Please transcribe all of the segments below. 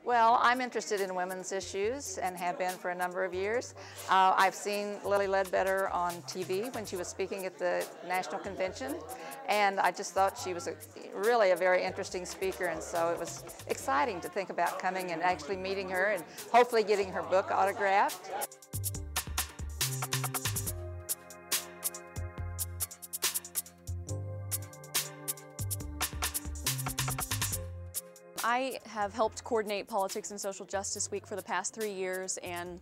Well, I'm interested in women's issues and have been for a number of years. I've seen Lilly Ledbetter on TV when she was speaking at the National Convention, and I just thought she was really a very interesting speaker, and so it was exciting to think about coming and actually meeting her and hopefully getting her book autographed. I have helped coordinate Politics and Social Justice Week for the past 3 years, and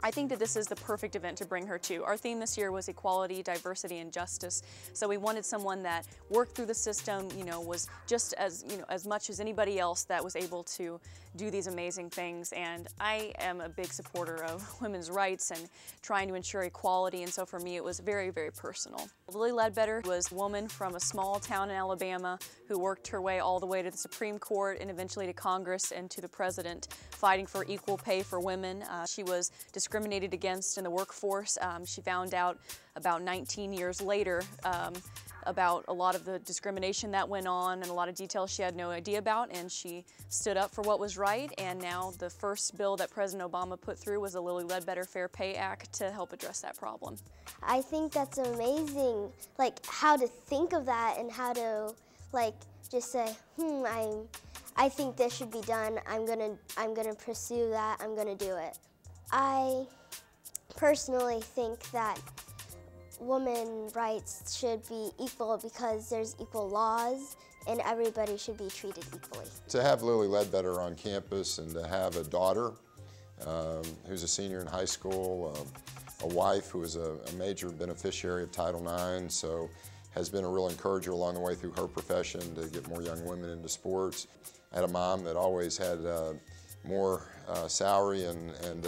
I think that this is the perfect event to bring her to. Our theme this year was equality, diversity, and justice. So we wanted someone that worked through the system, was just as much as anybody else that was able to do these amazing things. And I am a big supporter of women's rights and trying to ensure equality, and so for me it was very, very personal. Lilly Ledbetter was a woman from a small town in Alabama who worked her way all the way to the Supreme Court and eventually to Congress and to the President, fighting for equal pay for women. She was discriminated against in the workforce. She found out about 19 years later about a lot of the discrimination that went on and a lot of details she had no idea about, and she stood up for what was right. And now the first bill that President Obama put through was the Lilly Ledbetter Fair Pay Act to help address that problem. I think that's amazing, how to think of that and how to just say, I think this should be done. I'm gonna pursue that. I'm gonna do it. I personally think that women's rights should be equal because there's equal laws and everybody should be treated equally. To have Lilly Ledbetter on campus and to have a daughter who's a senior in high school, a wife who is a major beneficiary of Title IX, so has been a real encourager along the way through her profession to get more young women into sports. I had a mom that always had more salary and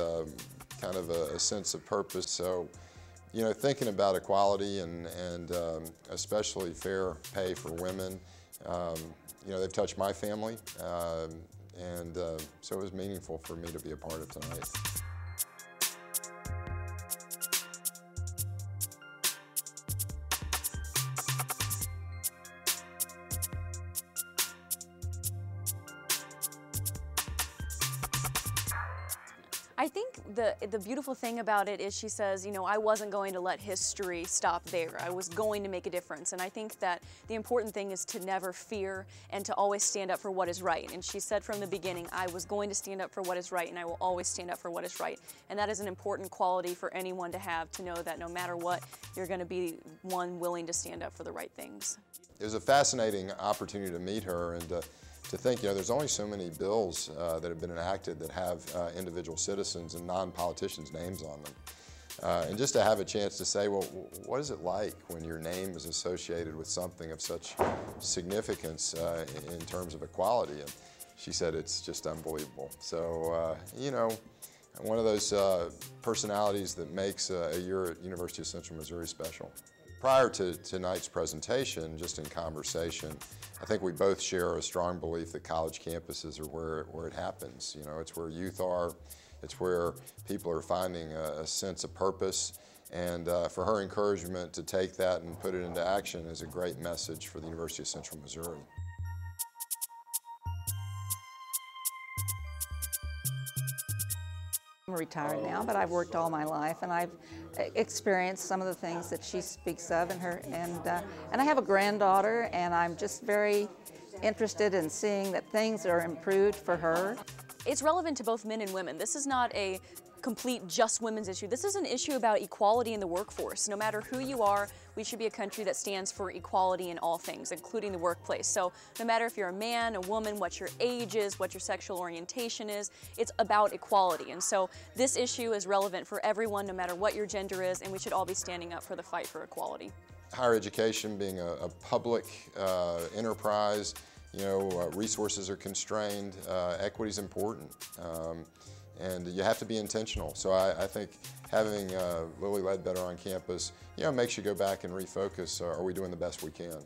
kind of a sense of purpose. So, thinking about equality and especially fair pay for women, they've touched my family, and so it was meaningful for me to be a part of tonight. I think the beautiful thing about it is she says, I wasn't going to let history stop there. I was going to make a difference. And I think that the important thing is to never fear and to always stand up for what is right. And she said from the beginning, I was going to stand up for what is right, and I will always stand up for what is right. And that is an important quality for anyone to have, to know that no matter what, you're going to be one willing to stand up for the right things. It was a fascinating opportunity to meet her and to think, there's only so many bills that have been enacted that have individual citizens and non-politicians' names on them. And just to have a chance to say, well, what is it like when your name is associated with something of such significance in terms of equality? And she said it's just unbelievable. So, one of those personalities that makes a year at University of Central Missouri special. Prior to tonight's presentation, just in conversation, I think we both share a strong belief that college campuses are where it happens. It's where youth are, it's where people are finding a sense of purpose, and for her encouragement to take that and put it into action is a great message for the University of Central Missouri. I'm retired now, but I've worked all my life, and I've experienced some of the things that she speaks of, and I have a granddaughter, and I'm just very interested in seeing that things are improved for her. It's relevant to both men and women. This is not a complete just women's issue. This is an issue about equality in the workforce. No matter who you are, we should be a country that stands for equality in all things, including the workplace. So no matter if you're a man, a woman, what your age is, what your sexual orientation is, it's about equality. And so this issue is relevant for everyone, no matter what your gender is, and we should all be standing up for the fight for equality. Higher education being a public enterprise, resources are constrained, equity is important. And you have to be intentional. So I think having Lilly Ledbetter on campus, makes you go back and refocus, are we doing the best we can?